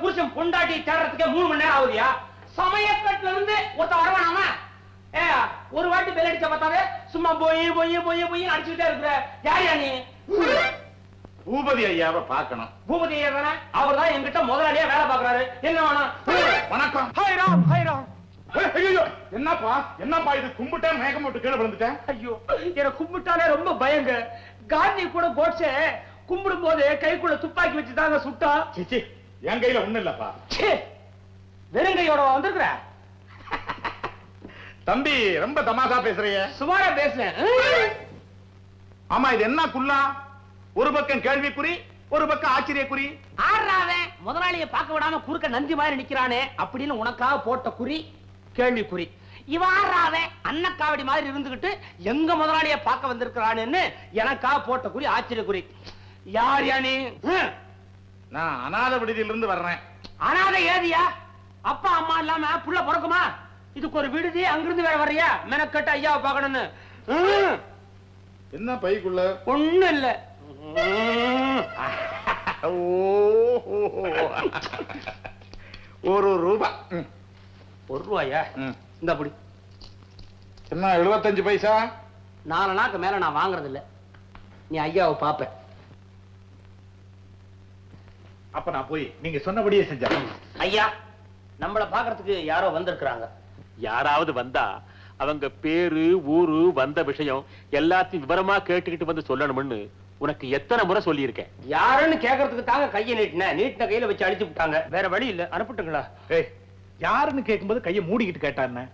புருஷன் பொண்டாட்டி தேடுறதுக்கே 3 மணி நேரம் ஆகுதியா? சமயக்கட்டுல இருந்து ஒருத்த வரவானாமா? ஒரு வாட்டி பெல் அடிச்ச பார்த்தாவே சும்மா போய் அடிச்சுட்டே இருக்கிற. யாரியா நீ? பூபதி ஐயாவை பார்க்கணும். பூபதி ஐயா தானே? அவர் தான் என்கிட்ட முதலாளியா வேலை பார்க்கறாரு. என்ன வேணும்? வணக்கம். ஹாய் ராம். ஐயோ, என்னப்பா இது? கும்பிட்டேன், மேகம் போட்டு கீழே விழுந்துட்டேன். ஐயோ, எனக்கு கும்பிட்டாலே ரொம்ப பயங்க. காந்தி கூட கோட்சே கும்பிடும் போது கைக்குள்ள துப்பாக்கி வச்சுதாங்க சுட்டா. சிச்சி, என் கையில ஒண்ணு இல்லப்பா. வெறுங்கையோட வந்திருக்கிற தம்பி, ரொம்ப தமாஷா பேசுறிய. சுமாரா பேசுறேன். ஆமா, இது என்ன குல்லா? ஒரு பக்கம் கேள்விக்குறி, ஒரு பக்கம் ஆச்சரியக்குறி. ஆறாவே முதலாளியை பார்க்க விடாம குறுக்க நந்தி மாதிரி நிக்கிறானே அப்படின்னு உனக்காக போட்ட குறி கேள்விக்குறி. இவாராவே அன்னக்காவடி மாதிரி இருந்துகிட்டு எங்க முதலாளியை பார்க்க வந்திருக்கிறான்னு எனக்காக போட்ட குறி ஆச்சரியக்குறி. யார் யா நீ? நான் அநாத விடுதியில இருந்து வர்றேன். அநாத ஏதியா? அப்பா அம்மா இல்லாம புள்ள பிறக்குமா? இதுக்கு ஒரு விடுதி, அங்கிருந்து வேற வர்றியா? மெனக்கட்டு ஐயாவை பார்க்கணும்னு. என்ன பைக்குள்ள? ஒண்ணு இல்ல. ஒரு ரூபா. 1 ரூபாயா? இந்த அப்படி என்ன 75 பைசா? 4 நாக்கு மேல நான் வாங்குறது இல்ல. நீ ஐயாவை பாப்ப. அப்ப நான் போய் நீங்க சொன்னபடியே செஞ்சேன். ஐயா, நம்மள பாக்குறதுக்கு யாரோ வந்திருக்கிறாங்க. யாராவது வந்தா அவங்க பேரு, ஊரு, வந்த விஷயம் எல்லாத்தையும் விவரமா கேட்டுக்கிட்டு வந்து சொல்லணும்னு உனக்கு எத்தனை முறை சொல்லி இருக்கேன். யாருன்னு கேக்குறதுக்கு தாங்க கையை நீட்டின கையில வச்சு அடிச்சு விட்டாங்க. வேற வழி இல்ல. அனுப்பிட்டுங்களா? யாருன்னு கேட்கும்போது கையை மூடிக்கிட்டு கேட்டான்னு.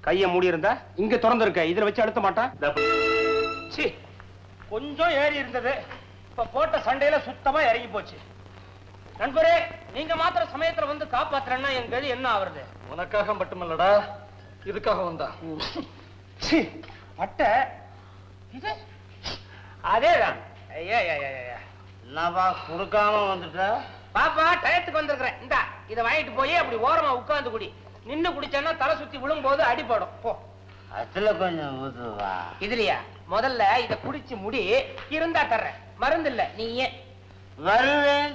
கைய மூடி இருந்தா இங்க திறந்திருக்க, இதுல வச்சு அழுத்த மாட்டான். கொஞ்சம் ஏறி இருந்தது, இப்ப போட்ட சண்டையில சுத்தமா இறங்கி போச்சு. நண்பரே, நீங்க மாத்திர சமயத்துல வந்து காப்பாத்துறேன்னா என் கதி என்ன ஆவறது? உனக்காக மட்டுமல்லடா, இதுக்காக வந்தா. அட்டை இது அதேதான். என்னப்பா கொடுக்காம வந்துட்ட? பாப்பா, டயத்துக்கு வந்திருக்கிறேன். இந்தா இதை வாங்கிட்டு போய் அப்படி ஓரமா உட்கார்ந்து குடி. நின்னு குடிச்சேன்னா தலை சுத்தி விழும் போது அடிபடும். போ. அதுல கொஞ்சம் ஊதுவா. இதுலயா? முதல்ல இத குடிச்சு முடி, இருந்தா தர்றேன். மருந்து இல்ல, நீ ஏன்? வருவேன்.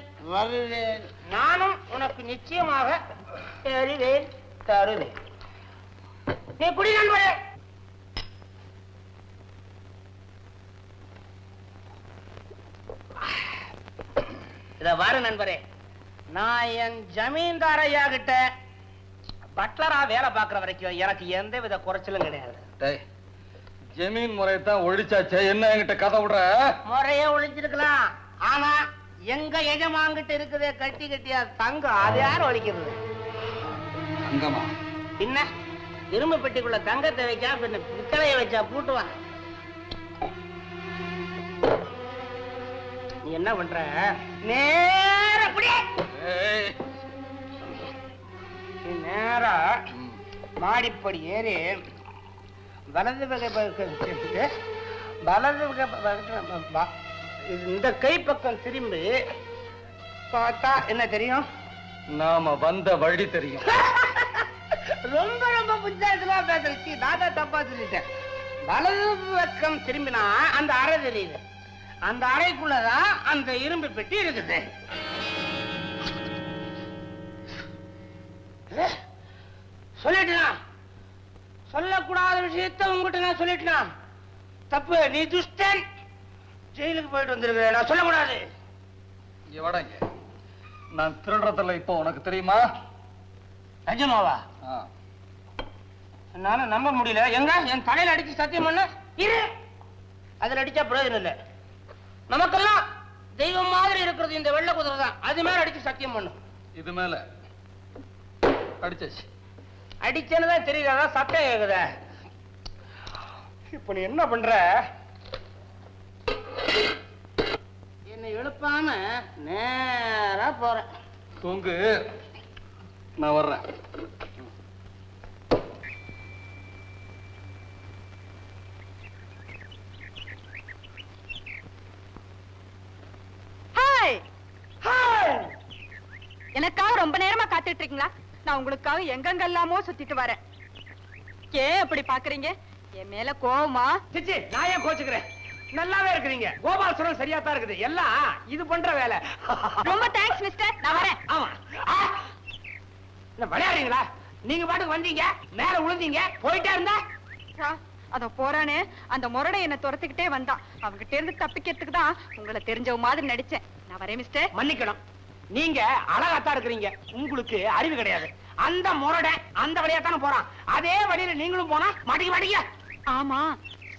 நானும் உனக்கு நிச்சயமாக தருவேன். நீ குடி நண்பரே. இத பாரு நண்பரே, நான் என் ஜமீன்தார் ஐயா கிட்ட பட்லரா வேலை பார்க்கிற வரைக்கும் எனக்கு எந்த வித குறைச்சலும் கிடையாது. ஜமீன் முறையத்தான் ஒழிச்சாச்சே, என்ன என்கிட்ட கதை விடுற? முறையே ஒழிச்சிருக்கலாம், ஆனா எங்க எஜமான்கிட்ட இருக்குதே கட்டியா தங்கம், அது யாரும் ஒழிக்கிறது? தங்கமா? பின்ன இரும்பு பெட்டிக்குள்ள தங்கத்தை வைக்கா, பின்ன பித்தளைய வச்சா பூட்டுவான். நீ என்ன பண்ற? நேரா மாடிப்படி ஏறி வலது இந்த கை பக்கம் திரும்பி பார்த்தா என்ன தெரியும்? நாம வந்த வழி தெரியும். ரொம்ப ரொம்ப புத்தாயமா பேசுறச்சு, நான் தான் தப்பா சொல்லிட்டேன். வலது பக்கம் திரும்பினா அந்த அறை தெரியுது. அந்த அறைக்குள்ளதான் அந்த இரும்பு பெட்டி இருக்குது. சொல்லிட்டேனா? சொல்லக்கூடாத விஷயத்த உங்ககிட்ட நான் சொல்லிட்டேனா? தப்பு, நீ துஷ்டன். ஜெயிலுக்கு போயிட்டு வந்திருக்க, நான் சொல்லக்கூடாது. இங்க வடங்க, நான் திருடுறதில்ல. இப்போ உனக்கு தெரியுமா? நிஜமாவா? என்னால நம்ப முடியல. எங்க என் தலையில அடிச்சு சத்தியம் பண்ண இரு. அதுல அடிச்சா பிரயோஜனம் இல்ல. நமக்கெல்லாம் தெய்வம் மாதிரி இருக்கிறது இந்த வெள்ளை குதிரை தான். அது மேல அடிச்சு சத்தியம் பண்ணும். இது மேல அடிச்சாச்சு. அடிச்சேன்னு தான் தெரியல, சத்தம் கேக்குத. இப்ப நீ என்ன பண்ற? என்னை எழுப்பாம நேரா போறேன். தூங்கு, நான் வர்றேன். எனக்காக ரொம்ப நேரமா காத்துட்டு இருக்கீங்களா? நான் உங்களுக்காக எங்கெங்கெல்லாமோ சுத்திட்டு வரேன். ஏன் அப்படி பாக்குறீங்க? என் மேல கோவமா? சிச்சி, நான் ஏன் கோச்சுக்கிறேன்? நல்லாவே இருக்கிறீங்க. கோபால் சுரம் சரியா தான் இருக்குது. எல்லாம் இது பண்ற வேலை. ரொம்ப தேங்க்ஸ் மிஸ்டர், நான் வரேன். ஆமா. விளையாடுறீங்களா? நீங்க பாட்டுக்கு வந்தீங்க, மேல விழுந்தீங்க, போயிட்டே இருந்தா அத போறானே அந்த முரடை என்ன துரத்துக்கிட்டே வந்தான். அவங்கிட்ட இருந்து தப்பிக்கிறதுக்கு தான் உங்களை தெரிஞ்சவ மாதிரி நடிச்சேன். நான் வரேன் மிஸ்டர். மன்னிக்கணும், நீங்க அழகாத்தான் இருக்கிறீங்க, உங்களுக்கு அறிவு கிடையாது. அந்த முரடை அந்த வழியா தானே போறான், அதே வழியில நீங்களும் போனா மாட்டிக்க. ஆமா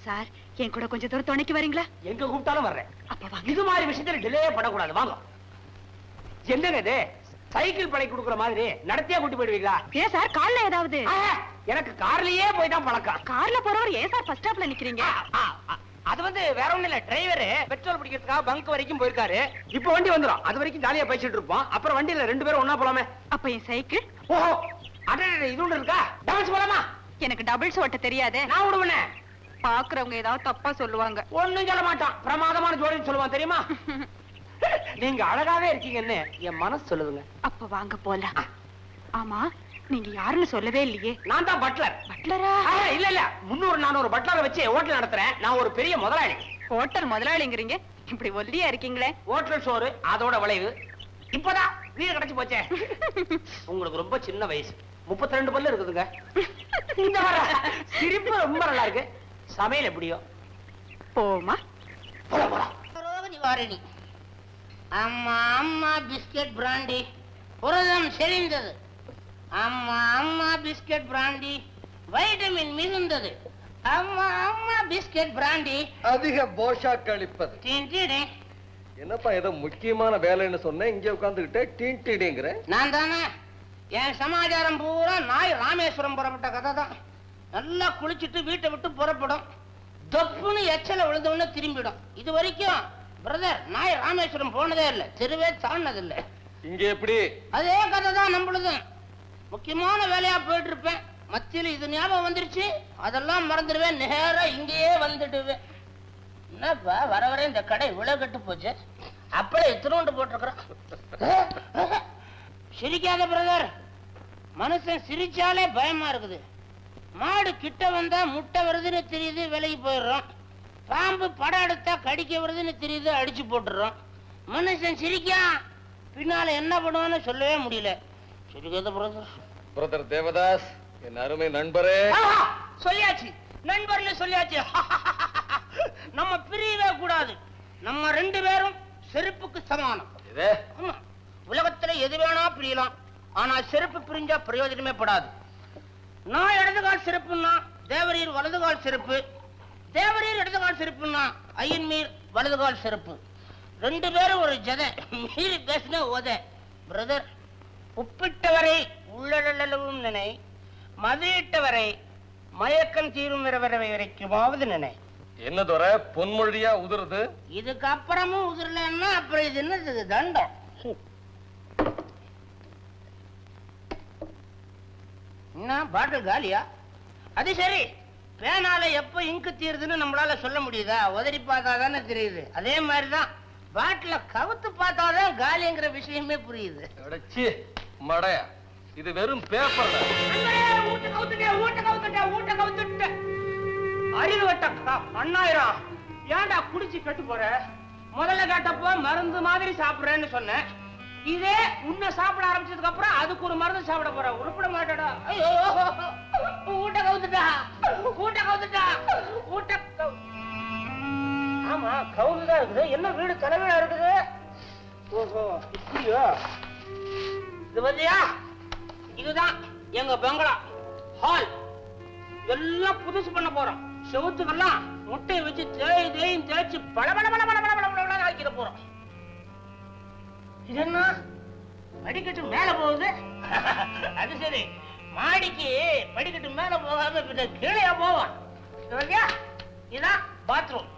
சார், என் கூட கொஞ்சம் தூரம் துணைக்கு வரீங்களா? எங்க கூப்பிட்டாலும் வர்றேன். அப்ப வாங்க. இது மாதிரி விஷயத்துல டிலே பண்ணக்கூடாது, வாங்க. என்னங்க இது, சைக்கிள் பழை கொடுக்குற மாதிரி நடத்தியா கூட்டி போயிடுவீங்களா? ஏன் சார், கார்ல ஏதாவது? எனக்கு கார்லயே போய் தான் பழக்கம். கார்ல போறவர் ஏன் சார் ஃபர்ஸ்ட் ஸ்டாப்ல நிக்கிறீங்க? அது வந்து வேற ஒண்ணும் இல்ல, டிரைவர் பெட்ரோல் பிடிக்கிறதுக்காக பங்க் வரைக்கும் போயிருக்காரு. இப்ப வண்டி வந்துரும், அது வரைக்கும் ஜாலியா பேசிட்டு இருப்போம். அப்புறம் வண்டியில 2 பேரும் ஒண்ணா போலாமே. அப்ப என் சைக்கிள்? ஓஹோ, அடடே, இது ஒண்ணு இருக்கா? டான்ஸ் போலாமா? எனக்கு டபுள்ஸ் ஓட்ட தெரியாதே. நான் விடுவேனே. பாக்குறவங்க ஏதாவது தப்பா சொல்லுவாங்க. ஒண்ணும் சொல்ல மாட்டான், பிரமாதமான ஜோடின்னு சொல்லுவான் தெரியுமா? நீங்க அழகாவே இருக்கீங்கன்னு என் மனசு சொல்லுதுங்க. அப்ப வாங்க போலாம். ஆமா, நீங்க யாருன்னு சொல்லவே இல்லையே. நான் தான் பட்லர். பட்லரா? இல்ல இல்ல, 300-400 பட்லரை வச்சு ஹோட்டல் நடத்துறேன். நான் ஒரு பெரிய முதலாளி. ஹோட்டல் முதலாளிங்கிறீங்க, இப்படி ஒல்லியா இருக்கீங்களே. ஹோட்டல் சோறு அதோட விளைவு. இப்பதான் வீடு கிடைச்சு போச்சே. உங்களுக்கு ரொம்ப சின்ன வயசு, 32 பல்லு இருக்குதுங்க. இந்த வர சிரிப்பு ரொம்ப நல்லா இருக்கு. சமையல் எப்படியோ? போமா நிவாரணி. அம்மா அம்மா பிஸ்கட் பிராண்டி, புரதம் செறிந்தது. அம்மா அம்மா பிஸ்கட் பிராண்டி, வைட்டமின் மிகுந்தது. அம்மா அம்மா பிஸ்கட் பிராண்டி, அதிக போஷா கழிப்பது. என்னப்பா ஏதோ முக்கியமான வேலைன்னு சொன்னேன், இங்க உட்கார்ந்துகிட்டே டீன்டிடிங்கிற. நான் தானே. என் சமாச்சாரம் பூரா நாய் ராமேஸ்வரம் புறப்பட்ட கதை தான். நல்லா குளிச்சுட்டு வீட்டை விட்டு புறப்படும், தொப்புன்னு எச்சல விழுந்தவொன்னு திரும்பிடும். இது வரைக்கும் பிரதர் நாய் ராமேஸ்வரம் போனதே இல்லை, தெருவே தாண்டது இல்லை. இங்க எப்படி? அதே கதை தான் நம்மளுது. முக்கியமான வேலையா போயிட்டு இருப்பேன், மத்தியில இது ஞாபகம் வந்துருச்சு, அதெல்லாம் மறந்துடுவேன், நேரா இங்கேயே வந்துடுவேன். என்னப்பா வர வர இந்த கடை இவ்வளவு கட்டு போச்சு, அப்படியே இத்தினோண்டு போட்டிருக்கிறோம். சிரிக்காத பிரதர், மனுஷன் சிரிச்சாலே பயமா இருக்குது. மாடு கிட்ட வந்தா முட்டை வருதுன்னு தெரியுது, விலகி போயிடுறோம். பாம்பு படம் எடுத்தா கடிக்க வருதுன்னு தெரியுது, அடிச்சு போட்டுறோம். மனுஷன் சிரிக்கா, பின்னால என்ன பண்ணுவான்னு சொல்லவே முடியல. சிரிக்காத பிரதர். பிரதர் தேவதாஸ், என் அருமை நண்பரே. சொல்லியாச்சு, நண்பர்னு சொல்லியாச்சு. நம்ம பிரியவே கூடாது, நம்ம 2 பேரும் செருப்புக்கு சமானம். ஆமா, உலகத்துல எது வேணா பிரியலாம், ஆனா செருப்பு பிரிஞ்சா பிரயோஜனமே படாது. நான் இடதுகால் செருப்புன்னா தேவரீர் வலதுகால் செருப்பு, தேவரீர் இடதுகால் செருப்புன்னா ஐயன்மீர் வலதுகால் செருப்பு. 2 பேரும் ஒரு ஜதை, மீறி பேசின ஓத. பிரதர், உப்பிட்டவரை உள்ளளவும் நினை, மதியிட்டவரை மயக்கம் தீரும் வரைக்குமாவது நினை. என்ன தோற பொன்மொழியா உதிருது? இதுக்கு அப்புறமும் உதிரலன்னா அப்புறம் இது என்னது தண்டம்? என்ன பாட்டில் காலியா? அது சரி, பேனால எப்ப இங்கு தீருதுன்னு நம்மளால சொல்ல முடியுதா? உதறி பார்த்தா தானே தெரியுது. அதே மாதிரிதான் பாட்டில கவுத்து பார்த்தாதான் காலிங்கிற விஷயமே புரியுது. அடச்சி மடையா, இது வெறும் பேப்பர் தான். அறிவு வட்ட அண்ணாயிரம், ஏன்டா குடிச்சு கெட்டு போற? முதல்ல கேட்டப்போ மருந்து மாதிரி சாப்பிடுறேன்னு சொன்னேன். இதே உன்னை சாப்பிட ஆரம்பிச்சதுக்கு அப்புறம் அதுக்கு ஒரு மருந்து சாப்பிட போற, உருப்பிட மாட்டடா. ஐயோ, ஊட்ட கவுத்துட்டா, ஊட்ட கவுத்துட்டா, ஊட்ட. ஆமா, கவுந்துதான் இருக்குது. என்ன வீடு தலைவீழா இருக்குது? ஓஹோ, இப்படியோ? இது பத்தியா, இதுதான் எங்க பெங்களா ஹால். எல்லாம் புதுசு பண்ண போறோம். செவுத்துக்கெல்லாம் முட்டையை வச்சு தேய்ச்சி பளபள ஆக்கிட போறோம். இது என்ன படிக்கட்டு மேல போகுது? அது சரி, மாடிக்கு படிக்கட்டு மேல போகாம கீழே போவான். இதான் பாத்ரூம்,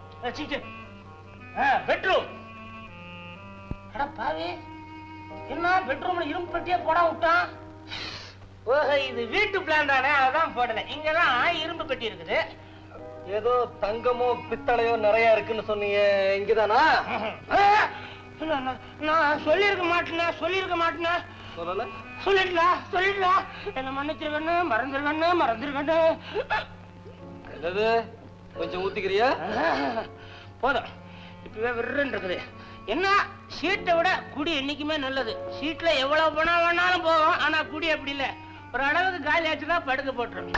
பெட்ரூம். அட பாவி, என்ன பெட்ரூம்ல இரும்பு பெட்டியே போட விட்டான்? ஓஹோ, இது வீட்டு பிளான் தானே, அதான் போடல. இங்கதான் இரும்பு பெட்டி இருக்குது. ஏதோ தங்கமோ பித்தளையோ நிறைய இருக்குன்னு சொன்னீங்க, இங்கதானா? நான் சொல்லிருக்க மாட்டேன். சொல்லல? சொல்லிடலாம். என்ன மன்னிச்சிருக்கண்ணு, மறந்துருக்கண்ணு. என்னது, கொஞ்சம் ஊத்திக்கிறியா? போதும், இப்பவே விருன்னு இருக்குது. என்ன சீட்டை விட குடி என்னைக்குமே நல்லது. சீட்ல எவ்வளவு பணம் வேணாலும் போகும், ஆனா குடி அப்படி இல்ல. ஒரு அளவுக்கு காலி ஆச்சுன்னா படுக்க போட்டுரும்.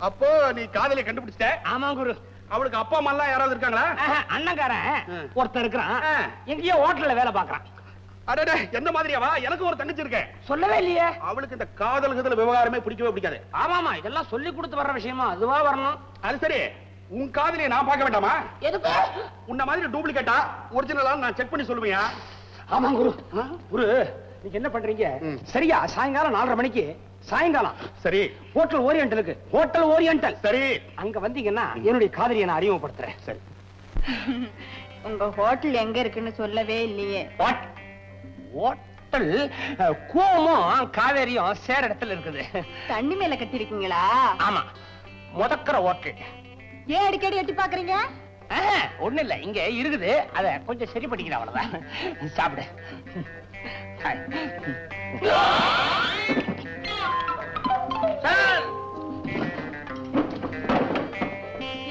அப்போ நீ காதலை கண்டுபிடிச்சிட்ட? ஆமா குரு. அவளுக்கு அப்பா அம்மா எல்லாம் யாராவது இருக்காங்களா? அண்ணங்காரன் ஒருத்தர் இருக்கிறான், எங்கேயோ ஹோட்டல்ல வேலை பாக்குறான். அடடே, எந்த மாதிரியாவா? எனக்கு ஒரு தங்கச்சி இருக்கேன். சொல்லவே இல்லையே. அவளுக்கு இந்த காதல் விவகாரமே பிடிக்கவே பிடிக்காது. ஆமாமா, இதெல்லாம் சொல்லி கொடுத்து வர்ற விஷயமா, அதுவா வரணும். அது சரி, உன் காதலியை நான் பார்க்க வேண்டாமா? எதுக்கு? உன்ன மாதிரி டூப்ளிகேட்டா ஒரிஜினலா நான் செக் பண்ணி சொல்லுவியா? ஆமா குரு. குரு, நீங்க என்ன பண்றீங்க? சரியா சாயங்காலம் 4:30 மணிக்கு, சாயங்காலம் சரி, ஹோட்டல் ஓரியண்டலுக்கு, ஹோட்டல் ஓரியண்டல் சரி, அங்க வந்தீங்கன்னா என்னுடைய காதலியை நான் அறிமுகப்படுத்துறேன். சரி. உங்க ஹோட்டல் எங்க இருக்குன்னு சொல்லவே இல்லையே. ஹோட்டல் கூவமும் காவேரியும் சேர இடத்துல இருக்குது. தண்ணி மேல கட்டிருக்கீங்களா? ஆமா, முதக்கிற ஹோட்டல். ஏன் அடிக்கடி எட்டி பாக்குறீங்க? ஒண்ணு இல்ல, இங்க இருக்குது, அத கொஞ்சம் சரி பண்ணிக்கிறேன், அவ்வளவுதான். சாப்பிடு.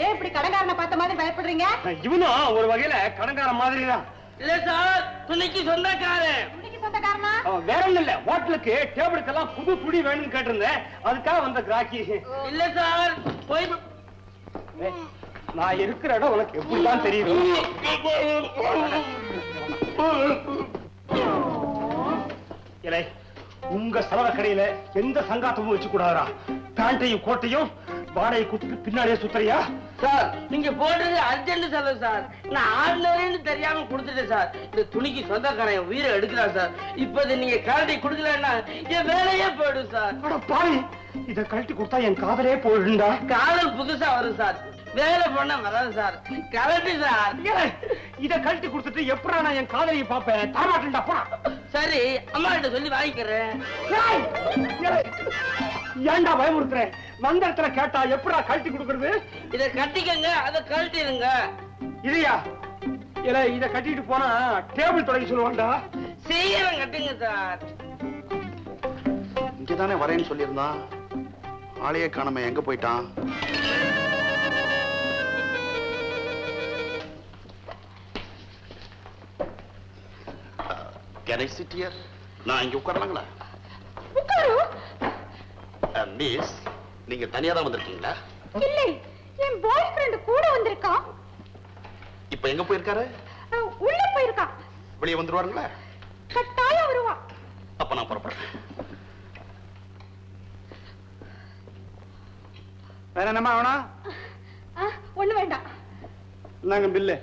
ஏன் இப்படி கடைக்காரனை பார்த்த மாதிரி பயப்படுறீங்க? இவனும் ஒரு வகையில கடங்கார மாதிரி தான். இல்ல சார், துணிக்கு சொந்தக்காரன். இன்னைக்கு சொந்தக்காரனா? வேற ஒண்ணும் இல்ல, ஹோட்டலுக்கு டேபிளுக்கெல்லாம் புது துணி வேணும்னு கேட்டிருந்தேன், அதுக்காக வந்த கிராக்கி. இல்ல சார், போய் நான் இருக்கிற இடம் உனக்கு எப்படிதான் தெரியும்? இலை, உங்க செலவு கடையில எந்த சங்காத்தமும் வச்சு கூடாதா? பேண்டையும் கோட்டையும் வாடகை குத்துட்டு பின்னாடியே சுத்தறியா? சார், நீங்க போடுறது அர்ஜென்ட் செலவு சார். நான் ஆர்டினரின்னு தெரியாம கொடுத்துட்டேன் சார். இந்த துணிக்கு சொந்தக்காரன் என் உயிரை எடுக்கிறான் சார். இப்ப நீங்க கரண்டி கொடுக்கலன்னா என் வேலையே போயிடும் சார். அட பாவி, இத கழட்டி கொடுத்தா என் காதலே போயிடுண்டா. காதல் புதுசா வரும் சார், வேலை பண்ண வராது சார். கரண்டி சார். இத கழட்டி கொடுத்துட்டு எப்படா நான் என் காதலியை பாப்பேன்? தரமாட்டேன்டா, போடா. சரி, அம்மா கிட்ட சொல்லி வாங்கிக்கிறேன். ஏன்டா பயமுறுத்துறேன்? வந்த இடத்துல கேட்டா எப்படா கழட்டி கொடுக்கறது? இத கட்டிக்கங்க, அதை கழட்டிடுங்க. இல்லையா? இல்ல, இத கட்டிட்டு போனா டேபிள் தொடங்கி சொல்லுவான்டா. சீக்கிரம் கட்டுங்க சார். இங்கதானே வரேன்னு சொல்லியிருந்தான். ஆளையே காணாம, எங்க போயிட்டான்? Can I sit here? நான் இங்க உட்காரலாங்களா? உட்காரு. மிஸ், நீங்க தனியா தான் வந்திருக்கீங்களா? இல்லை, என் பாய் ஃப்ரெண்ட் கூட வந்திருக்கான். இப்ப எங்க போயிருக்காரு? உள்ள போயிருக்கான். வெளியே வந்துருவாருங்களா? கட்டாயம் வருவான். அப்ப நான் புறப்படுறேன். வேற என்னமா வேணா? ஒண்ணு வேண்டாம். நாங்க பில்லு.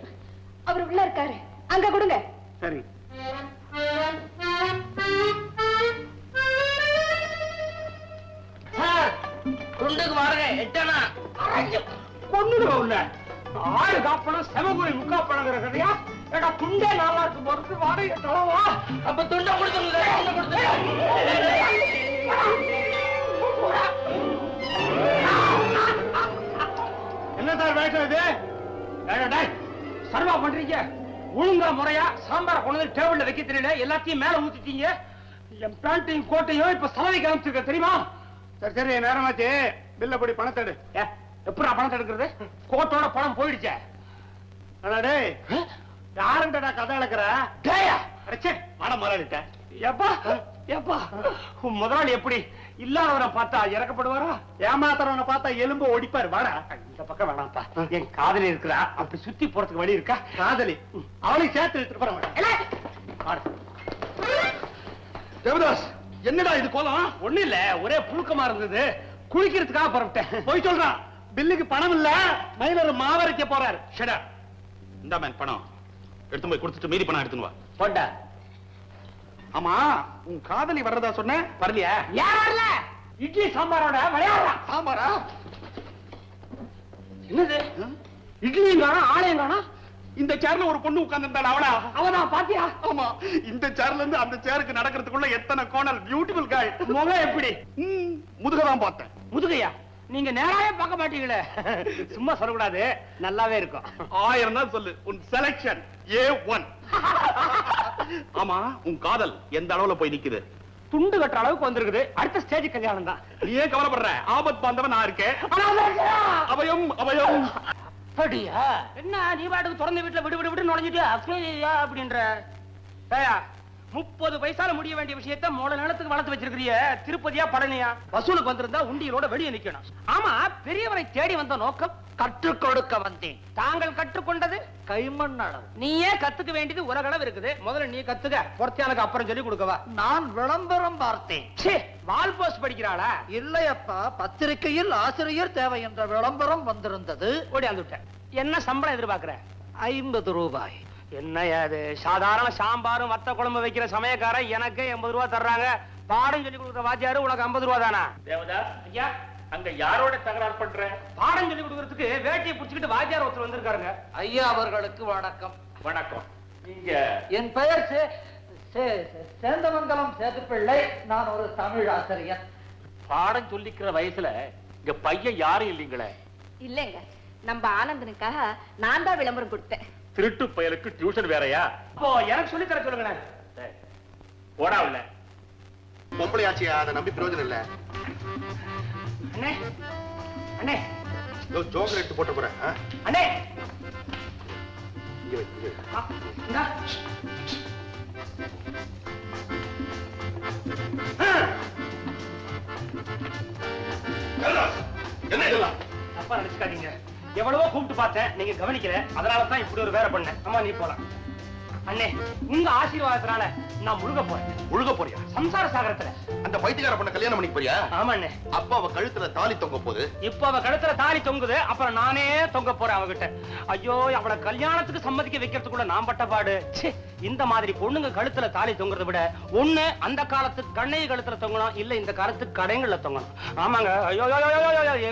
அவர் உள்ள இருக்காரு, அங்க கொடுங்க. சரி. சார், துண்டுக்கு வாடகை எட்டனா? கொன்னுடுவ உள்ள. ஆடு காப்பணம் செமகுரி முக்காப்பணங்கிற கதையா? ஏடா, துண்டே நல்லா இருக்கு பொறுத்து வாடகை தளவா? அப்ப துண்டை கொடுத்துருங்க, துண்டை கொடுத்துருங்க. என்ன சார் வேஷம் இது? சர்வா பண்றீங்க? ஒழுங்கா முறையா சாம்பார் கொண்டு வந்து டேபிள்ல வைக்க தெரியல, எல்லாத்தையும் மேல ஊத்திட்டீங்க. என் பேண்டையும் கோட்டையும் இப்ப சலவைக்கு அனுப்பிச்சிருக்க தெரியுமா? சரி சரி, நேரமாச்சு, பில்ல படி பணத்தை எடு. எப்படா பணத்தை எடுக்கிறது? கோட்டோட பணம் போயிடுச்சே. டேய், யாருண்டா கதை அளக்குற? முதலாளி எப்படி இல்லாதவனை பார்த்தா இறக்கப்படுவாரா? ஏமாத்துறவனை பார்த்தா எலும்பு ஒடிப்பாரு. வாடா, இந்த பக்கம் வேணாம்ப்பா. என் காதலி இருக்கிறா, அப்படி சுத்தி போறதுக்கு வழி இருக்கா? காதலி அவளையும் சேர்த்து எடுத்துட்டு போற. தேவதாஸ், என்னடா இது கோலம்? ஒண்ணு இல்ல, ஒரே புழுக்கமா இருந்தது, குளிக்கிறதுக்காக புறப்பட்டேன். போய் சொல்றான், பில்லுக்கு பணம் இல்ல, மயிலர் மாவரைக்க போறாரு. Shut up. இந்தா மேன், பணம் எடுத்து போய் கொடுத்துட்டு மீதி பணம் எடுத்துன்னு வா. போட்டா. ஆமா, உன் காதலி வர்றதா சொன்ன, வரலையா? ஏன் வரல? இட்லி சாம்பாரோட விளையாடுறான். சாம்பாரா? என்னது? இட்லியும் காணோம், ஆளையும் காணோம். இந்த சேர்ல ஒரு பொண்ணு உட்கார்ந்திருந்தாள், அவளா? அவனா பாத்தியா? ஆமா, இந்த சேர்ல இருந்து அந்த சேருக்கு நடக்கிறதுக்குள்ள எத்தனை கோணல். பியூட்டிஃபுல் காய். முகம் எப்படி? முதுகதான் பார்த்தேன். முதுகையா? நீங்க நேராவே பார்க்க மாட்டீங்களே. சும்மா சொல்லக்கூடாது, நல்லாவே இருக்கும். 1000 தான் சொல்லு. உன் செலக்ஷன் A1. ஆமா, உன் காதல் எந்த அளவுல போய் நிக்குது? துண்டு கட்டுற அளவுக்கு வந்திருக்குது. அடுத்த ஸ்டேஜ் கல்யாணம் தான். நீ ஏன் கவலைப்படுற? ஆபத் பாந்தவன் நான் இருக்கேன். அபயம் அபயம். அப்படியா? என்ன நீ பாட்டுக்கு திறந்த வீட்டுல விடு விடு விடு நுழைஞ்சிட்டு அப்படியா அப்படின்ற? 30 பைசால முடிய வேண்டிய விஷயத்தை மூல நிலத்துக்கு வளர்த்து வச்சிருக்கிறிய. திருப்பதியா பழனியா? வசூலுக்கு வந்திருந்தா உண்டியலோட வெளியே நிக்கணும். ஆமா, பெரியவரை தேடி வந்த நோக்கம் கற்றுக் கொடுக்க வந்தேன். தாங்கள் கற்றுக்கொண்டது கைமண் அளவு. நீயே கத்துக்க வேண்டியது உலகளவு இருக்குது. முதல்ல நீ கத்துக்க, பொறுத்தியானுக்கு அப்புறம் சொல்லி கொடுக்கவா. நான் விளம்பரம் பார்த்தேன். வால் போஸ்ட் படிக்கிறாளா? இல்லையப்பா, பத்திரிகையில் ஆசிரியர் தேவை என்ற விளம்பரம் வந்திருந்தது. ஓடியாந்துட்டேன். என்ன சம்பளம் எதிர்பார்க்கிற? 50 ரூபாய். என்ன அது? சாதாரண சாம்பாரும் வத்த குழம்பு வைக்கிற சமயக்காரன் எனக்கு 80 ரூபாய் தர்றாங்க. பாடம் சொல்லி கொடுக்குற வாத்தியாரு உனக்கு 50 ரூபாய் தானா? தேவதாஸ், ஐயா, அங்க யாரோட தகராறு பண்ற? பாடம் சொல்லி கொடுக்கறதுக்கு வேட்டியை புடிச்சுக்கிட்டு வாத்தியார் ஒருத்தர் வந்திருக்காருங்க. ஐயா அவர்களுக்கு வணக்கம். வணக்கம். நீங்க? என் பெயர் சேந்தமங்கலம் சேதுப்பிள்ளை. நான் ஒரு தமிழ் ஆசிரியர். பாடம் சொல்லிக்கிற வயசுல இங்க பையன் யாரும் இல்லீங்களே? இல்லைங்க, நம்ம ஆனந்தனுக்காக நான் தான் விளம்பரம் கொடுத்தேன். திருட்டு பயலுக்கு டியூஷன் வேறயா? அப்போ எனக்கு சொல்லி தர சொல்லுங்க. போடா உள்ள. பொம்பளை ஆச்சியா, அதை நம்பி பிரயோஜனம் இல்ல. அண்ணே அண்ணே ஜோக்கர் எடுத்து போட்டு போறேன். அண்ணே இங்க வை, இங்க வை. இந்தா. என்ன இதெல்லாம்? தப்பா நினைச்சுக்காதீங்க. எவ்வளவோ கூப்பிட்டு பார்த்தேன், நீங்க கவனிக்கல. அதனாலதான் இப்படி ஒரு வேலை பண்ணேன். அம்மா நீ போலாம். அண்ணே, உங்க ஆசீர்வாதத்தினால நான் முழுக போறேன். முழுக போறியா? சம்சார சாகரத்துல. அந்த பைத்தியக்கார பொண்ண கல்யாணம் பண்ணிக்க போறியா? ஆமா அண்ணே. அப்ப அவ கழுத்துல தாலி தொங்க போகுது. இப்ப அவ கழுத்துல தாலி தொங்குது. அப்புறம் நானே தொங்க போறேன் அவகிட்ட. ஐயோ, அவளை கல்யாணத்துக்கு சம்மதிக்க வைக்கிறதுக்குள்ள நான் பட்ட பாடு. இந்த மாதிரி பொண்ணுங்க கழுத்துல தாலி தொங்குறத விட ஒண்ணு அந்த காலத்து கண்ணை கழுத்துல தொங்கணும், இல்ல இந்த காலத்து கடைங்கள்ல தொங்கணும். ஆமாங்க. ஐயோ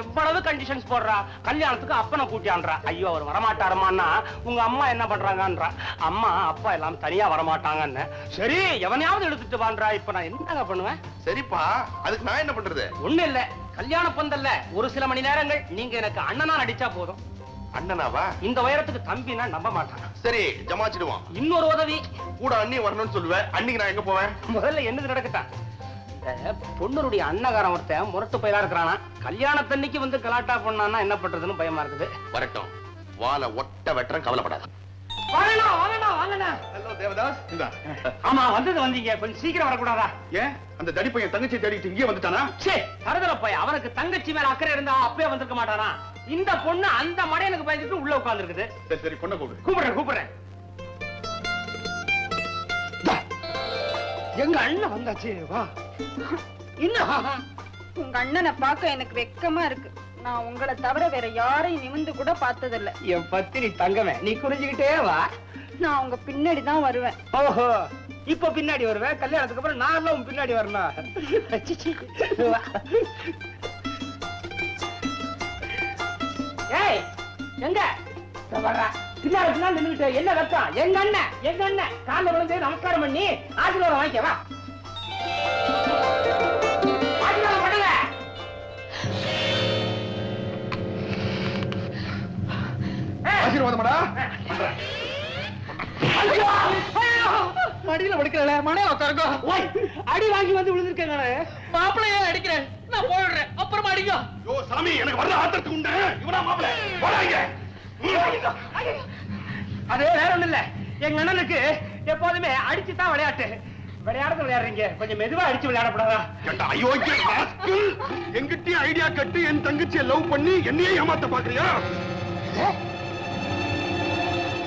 எவ்வளவு கண்டிஷன்ஸ் போடுறா. கல்யாணத்துக்கு அப்பனை கூட்டியான்றா. ஐயோ, அவர் வரமாட்டாரமான்னா உங்க அம்மா என்ன பண்றாங்கன்றா. அம்மா அப்பா எல்லாம் தனியா வரமாட்டாங்கன்னு. சரி, எவனையாவது எடுத்துட்டு வான்றா. இப்ப நான் என்னங்க பண்ணுவேன்? சரிப்பா, அதுக்கு நான் என்ன பண்றது? ஒண்ணு இல்ல, கல்யாண பந்தல்ல ஒரு சில மணி நேரங்கள் நீங்க எனக்கு அண்ணனா நடிச்சா போதும். அண்ணனாவா? இந்த வயரத்துக்கு தம்பினா நம்ப மாட்டான். சரி, ஜமாச்சிடுவான். இன்னொரு உதவி. கூட அண்ணி வரணும்னு சொல்லுவேன். அன்னைக்கு நான் எங்க போவேன்? முதல்ல என்னது நடக்கட்டான். இந்த பொண்ணுடைய அண்ணகாரன் ஒருத்தன் முரட்டு பயிலா இருக்கிறானா. கல்யாணத்தன்னைக்கு வந்து கலாட்டா பண்ணான்னா என்ன பண்றதுன்னு பயமா இருக்குது. வரட்டும், வாழ ஒட்ட வெட்டுறேன், கவலைப்படாத. ஹலோ தேவதாஸ். இந்தா. ஆமா, வந்தது வந்தீங்க. கொஞ்சம் சீக்கிரம் வரக்கூடாதா? ஏன் அந்த தடி பையன் தங்கச்சி தேடிட்டு இங்கே வந்துட்டானா? தரதல பையன். அவனுக்கு தங்கச்சி மேல அக்கறை இருந்தா அப்பவே வந்திருக்க மாட்டானா? இந்த பொண்ணு அந்த மடையனுக்கு பயந்துட்டு உள்ள உட்கார்ந்து இருக்குது. சரி சரி, பொண்ணை கூப்பிடு. கூப்பிடுறேன். எங்க அண்ணன் வந்தாச்சு. வா. இன்னும் உங்க அண்ணனை பார்க்க எனக்கு வெக்கமா இருக்கு. நான் உங்களை தவிர வேற யாரையும் நிமிந்து கூட பார்த்ததில்ல. என் பத்தினி தங்கமே, நீ குறிஞ்சுக்கிட்டே வா. நான் உங்க பின்னாடி தான் வருவேன். ஓஹோ, இப்ப பின்னாடி வருவேன். கல்யாணத்துக்கு அப்புறம் நான் உன் பின்னாடி வரணும். ஏய், எங்க பின்னாடி பின்னாடி நின்னுட்டு என்ன வெக்கம்? எங்க அண்ணன் காலைல விழுந்து நமஸ்காரம் பண்ணி ஆசீர்வாதம் வாங்கிக்கவா. ஆசீர்வாதம் பண்ணுங்க. ஆசீர்வாதமாடா. மடியில படுக்கல மனைய உட்காருங்க. அடி வாங்கி வந்து விழுந்திருக்கேன். மாப்பிள்ளையே அடிக்கிறேன். நான் போயிடுறேன், அப்புறமா அடிங்க. யோ சாமி, எனக்கு வர்ற ஆத்திரத்துக்கு உண்டு. இவனா மாப்பிள்ளை? போடாங்க. அது வேற ஒண்ணு இல்ல. எங்க அண்ணனுக்கு எப்போதுமே அடிச்சுதான் விளையாட்டு. விளையாடுறது விளையாடுறீங்க, கொஞ்சம் மெதுவா அடிச்சு விளையாடப்படாதா? அயோக்கிய ராஸ்கல், எங்கிட்டயும் ஐடியா கட்டு என் தங்கச்சியை லவ் பண்ணி என்னையே ஏமாத்த பாக்குறியா?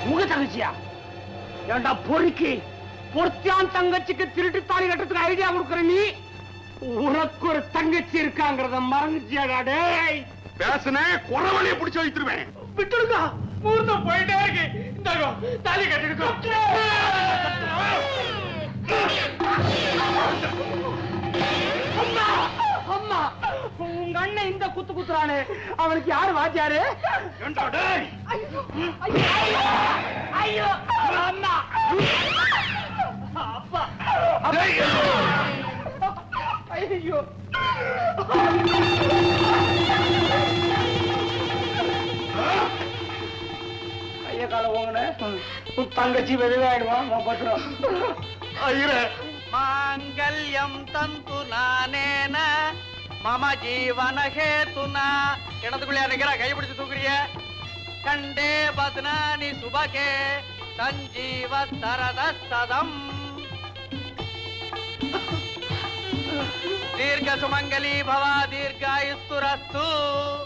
உங்க தங்கச்சியா? ஏண்டா பொறுக்கி, பொறுத்தியான் தங்கச்சிக்கு திருட்டு தாலி கட்டுறதுக்கு ஐடியா கொடுக்குற நீ? உனக்கு ஒரு தங்கச்சி இருக்காங்கிறத மறந்துச்சியாடா? டேய், பேசுனே குறவழியை பிடிச்சு வைத்துருவேன். விட்டுடுங்க, முகூர்த்தம் போயிட்டே இருக்கு. இந்தாங்க, தாலி கட்டிடுங்க. அம்மா, அம்மா, உங்க அண்ணன் இந்த குத்து குத்துறானே, அவனுக்கு யாரு வாத்தியாரு? ஏண்டா டேய்? ஐயோ அம்மா, அப்பா, டேய், ஐயோ கைய கால ஓங்கன தங்கச்சி வெதுவாயிடுவான். பத்திரம் ஐயரே. மாங்கல்யம் தந்து நானேன மம ஜீவன ஹேதுனா. இடத்துக்குள்ளே நிக்கிற கையை பிடிச்சு தூக்குறிய. கண்டே பத்னானி சுபகே சஞ்சீவ சரத சதம் தீர்க்க சுமங்கலி பவா தீர்காயுஸ்துரஸ்து